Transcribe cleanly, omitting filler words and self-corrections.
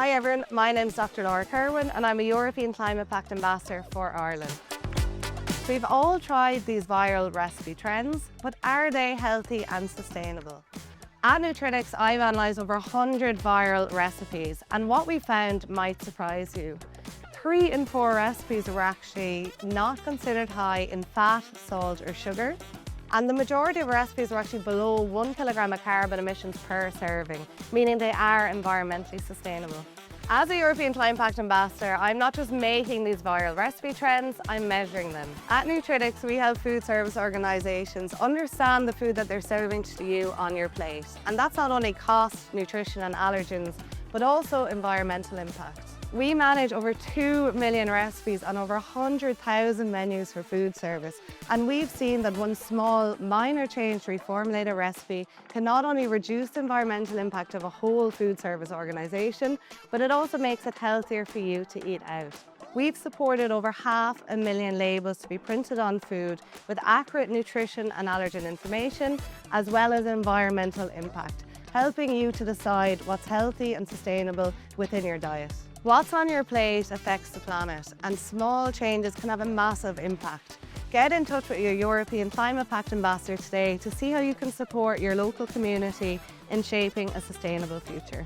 Hi everyone, my name is Dr. Laura Kerwin and I'm a European Climate Pact Ambassador for Ireland. We've all tried these viral recipe trends, but are they healthy and sustainable? At Nutritics, I've analysed over 100 viral recipes, and what we found might surprise you. 3 in 4 recipes were actually not considered high in fat, salt or sugar, and the majority of recipes were actually below 1 kilogram of carbon emissions per serving, meaning they are environmentally sustainable. As a European Climate Pact Ambassador, I'm not just making these viral recipe trends, I'm measuring them. At Nutritics, we help food service organisations understand the food that they're serving to you on your plate. And that's not only cost, nutrition and allergens, but also environmental impact. We manage over 2 million recipes and over 100,000 menus for food service. And we've seen that one small, minor change to reformulate a recipe can not only reduce the environmental impact of a whole food service organisation, but it also makes it healthier for you to eat out. We've supported over 500,000 labels to be printed on food with accurate nutrition and allergen information, as well as environmental impact, helping you to decide what's healthy and sustainable within your diet. What's on your plate affects the planet, and small changes can have a massive impact. Get in touch with your European Climate Pact Ambassador today to see how you can support your local community in shaping a sustainable future.